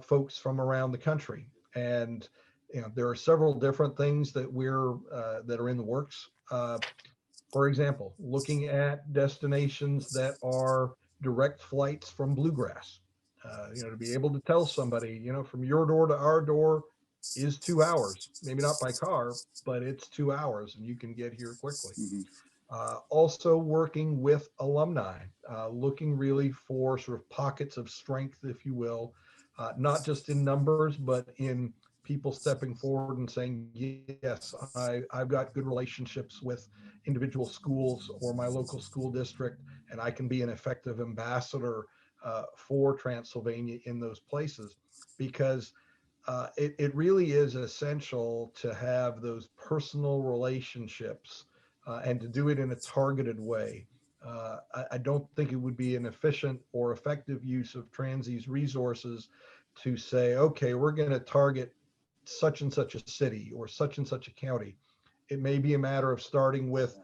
folks from around the country. And there are several different things that that are in the works. For example, looking at destinations that are direct flights from Bluegrass. To be able to tell somebody, from your door to our door is 2 hours, maybe not by car, but it's 2 hours and you can get here quickly. Also working with alumni, looking really for sort of pockets of strength, if you will, not just in numbers, but in people stepping forward and saying, yes, I've got good relationships with individual schools or my local school district, and I can be an effective ambassador for Transylvania in those places, because it really is essential to have those personal relationships and to do it in a targeted way. I don't think it would be an efficient or effective use of Transy's resources to say, okay, we're going to target such and such a city or such and such a county. It may be a matter of starting with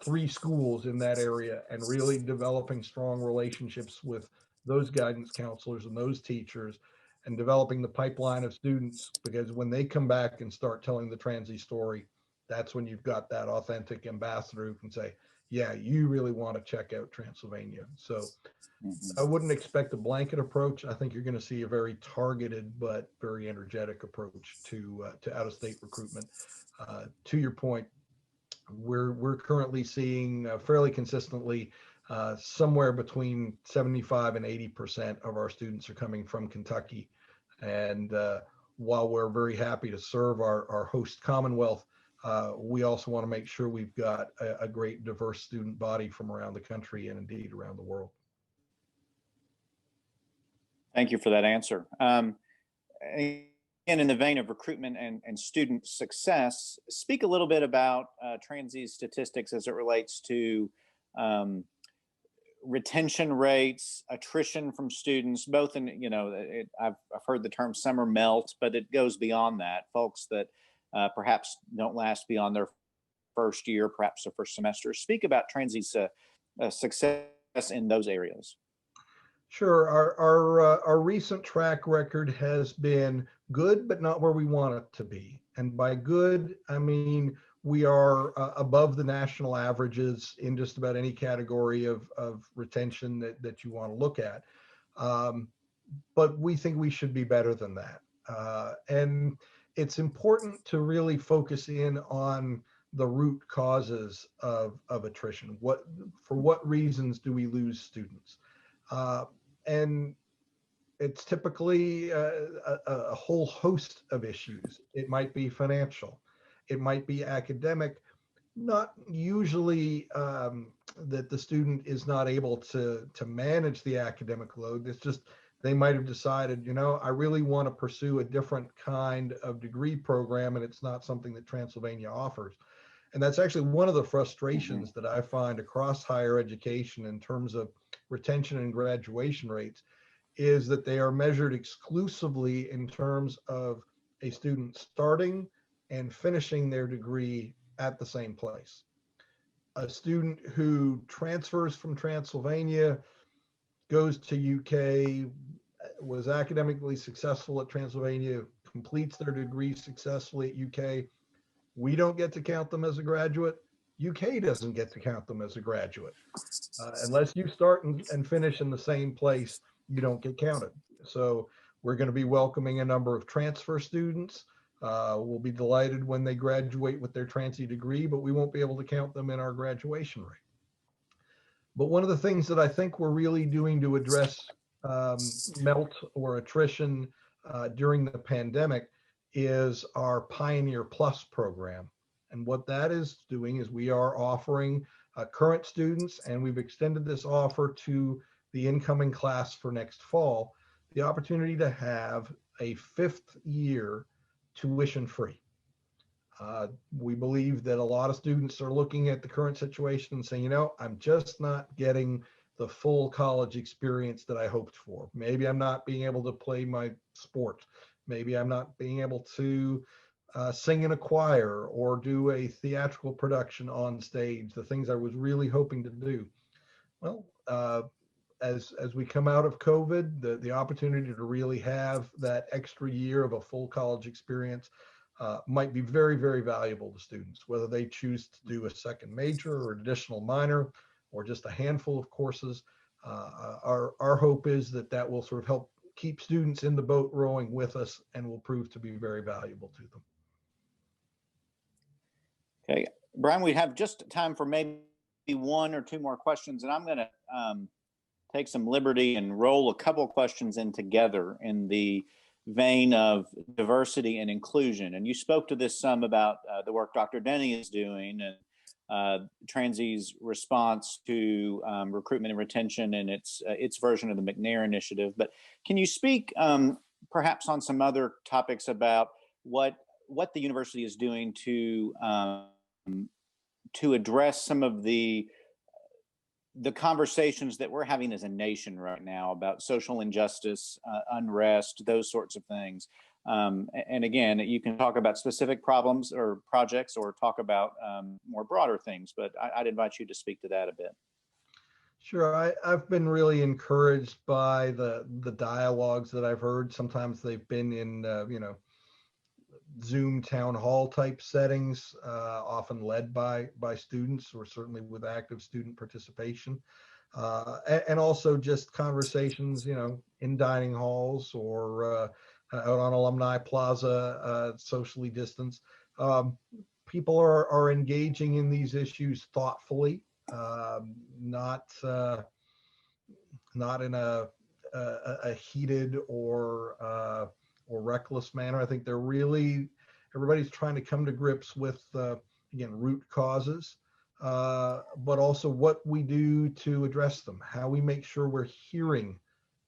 3 schools in that area and really developing strong relationships with those guidance counselors and those teachers, and developing the pipeline of students, because when they come back and start telling the Transy story, that's when you've got that authentic ambassador who can say, yeah, you really want to check out Transylvania. So I wouldn't expect a blanket approach. I think you're going to see a very targeted but very energetic approach to out-of-state recruitment. To your point, we're currently seeing fairly consistently somewhere between 75 and 80% of our students are coming from Kentucky. And while we're very happy to serve our host Commonwealth, we also want to make sure we've got a great diverse student body from around the country and indeed around the world. Thank you for that answer. And in the vein of recruitment and student success, speak a little bit about Transient Statistics as it relates to retention rates, attrition from students, both in, I've heard the term summer melt, but it goes beyond that. Folks that perhaps don't last beyond their first year, perhaps their first semester. Speak about Transy's success in those areas. Sure. Our recent track record has been good, but not where we want it to be. And by good, I mean we are above the national averages in just about any category of retention that you want to look at. But we think we should be better than that. And it's important to really focus in on the root causes of attrition. For what reasons do we lose students? And it's typically a whole host of issues. It might be financial, it might be academic, not usually that the student is not able to manage the academic load. It's just they might have decided, I really want to pursue a different kind of degree program, and it's not something that Transylvania offers. And that's actually one of the frustrations that I find across higher education in terms of retention and graduation rates, is that they are measured exclusively in terms of a student starting and finishing their degree at the same place. A student who transfers from Transylvania, goes to UK, was academically successful at Transylvania, completes their degree successfully at UK, we don't get to count them as a graduate. UK doesn't get to count them as a graduate. Unless you start and finish in the same place, you don't get counted. So we're going to be welcoming a number of transfer students. We'll be delighted when they graduate with their transy degree, but we won't be able to count them in our graduation rate. But one of the things that I think we're really doing to address melt or attrition during the pandemic is our Pioneer Plus program. And what that is doing is we are offering current students, and we've extended this offer to the incoming class for next fall, the opportunity to have a 5th year tuition free. We believe that a lot of students are looking at the current situation and saying, I'm just not getting the full college experience that I hoped for. Maybe I'm not being able to play my sport. Maybe I'm not being able to sing in a choir or do a theatrical production on stage, the things I was really hoping to do. Well, as we come out of COVID, the opportunity to really have that extra year of a full college experience might be very, very valuable to students, whether they choose to do a second major or an additional minor or just a handful of courses. Our hope is that will sort of help keep students in the boat rowing with us and will prove to be very valuable to them. Okay, Brien, we have just time for maybe 1 or 2 more questions, and I'm going to take some liberty and roll a couple of questions in together in the vein of diversity and inclusion. And you spoke to this some about the work Dr. Denny is doing and Transy's response to recruitment and retention and its version of the McNair Initiative. But can you speak perhaps on some other topics about what the university is doing to address some of the conversations that we're having as a nation right now about social injustice, unrest, those sorts of things. And again, you can talk about specific problems or projects or talk about more broader things, but I'd invite you to speak to that a bit. Sure. I've been really encouraged by the dialogues that I've heard. Sometimes they've been in, Zoom town hall type settings, often led by students or certainly with active student participation. And also just conversations, in dining halls or out on Alumni Plaza, socially distanced. People are engaging in these issues thoughtfully, not in a heated or reckless manner. I think everybody's trying to come to grips with, again, root causes, but also what we do to address them, how we make sure we're hearing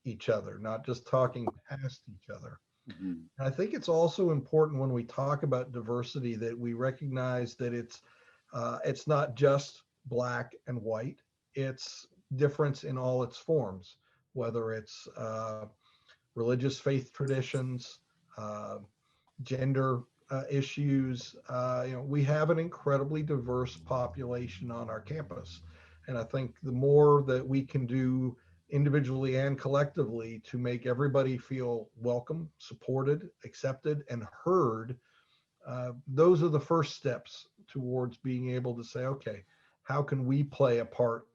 each other, not just talking past each other. Mm-hmm. And I think it's also important when we talk about diversity that we recognize that it's not just black and white, it's difference in all its forms, whether it's religious faith traditions, gender issues. We have an incredibly diverse population on our campus. And I think the more that we can do individually and collectively to make everybody feel welcome, supported, accepted, and heard, those are the first steps towards being able to say, okay, how can we play a part,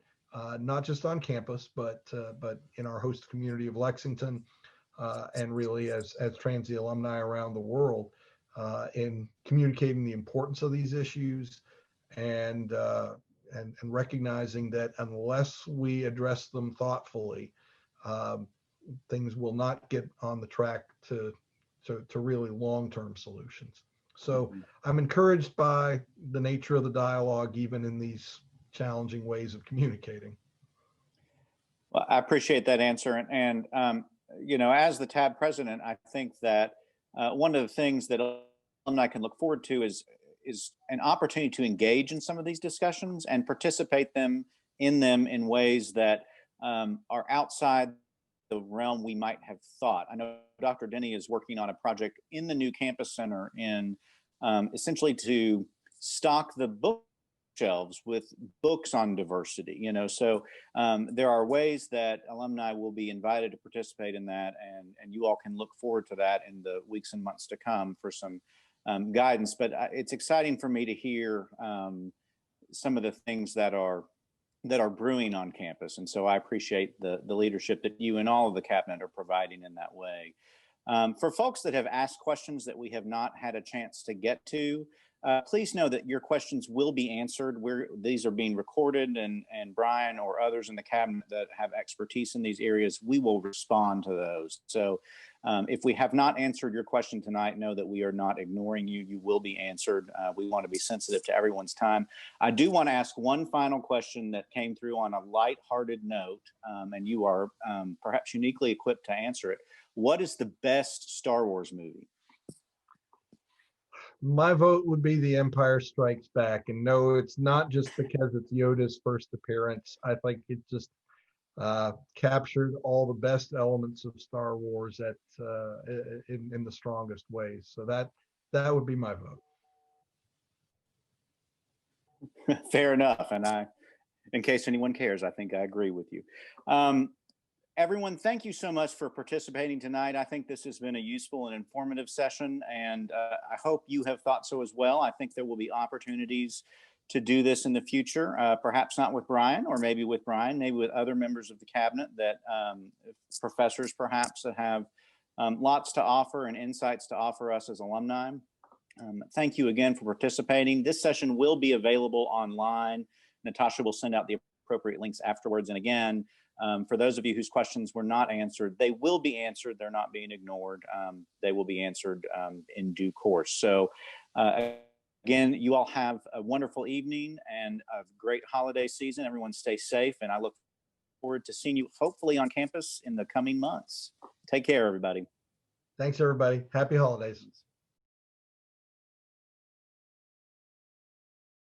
not just on campus, but in our host community of Lexington, and really as Transy alumni around the world, in communicating the importance of these issues and recognizing that unless we address them thoughtfully, things will not get on the track to really long-term solutions. So I'm encouraged by the nature of the dialogue, even in these challenging ways of communicating. Well, I appreciate that answer. And you know, as the TAB president, I think that one of the things that alumni can look forward to is an opportunity to engage in some of these discussions and participate in them in ways that are outside the realm we might have thought. I know Dr. Denny is working on a project in the new campus center in essentially to stock the bookshelves with books on diversity, you know, so there are ways that alumni will be invited to participate in that, and you all can look forward to that in the weeks and months to come for some guidance. But it's exciting for me to hear some of the things that are brewing on campus. And so I appreciate the leadership that you and all of the cabinet are providing in that way. For folks that have asked questions that we have not had a chance to get to, please know that your questions will be answered. These are being recorded, and Brien or others in the cabinet that have expertise in these areas, we will respond to those. So if we have not answered your question tonight, know that we are not ignoring you. You will be answered. We want to be sensitive to everyone's time. I do want to ask one final question that came through on a lighthearted note, and you are perhaps uniquely equipped to answer it. What is the best Star Wars movie? My vote would be The Empire Strikes Back. And no, it's not just because it's Yoda's first appearance. I think it just captured all the best elements of Star Wars in the strongest ways. So that would be my vote. Fair enough. And in case anyone cares, I think I agree with you. Everyone, thank you so much for participating tonight. I think this has been a useful and informative session, and I hope you have thought so as well. I think there will be opportunities to do this in the future, perhaps not with Brien, or maybe with Brien, maybe with other members of the cabinet, that professors perhaps that have lots to offer and insights to offer us as alumni. Thank you again for participating. This session will be available online. Natasha will send out the appropriate links afterwards. And again, for those of you whose questions were not answered, they will be answered. They're not being ignored. They will be answered in due course. So again, you all have a wonderful evening and a great holiday season. Everyone stay safe, and I look forward to seeing you hopefully on campus in the coming months. Take care, everybody. Thanks, everybody. Happy holidays.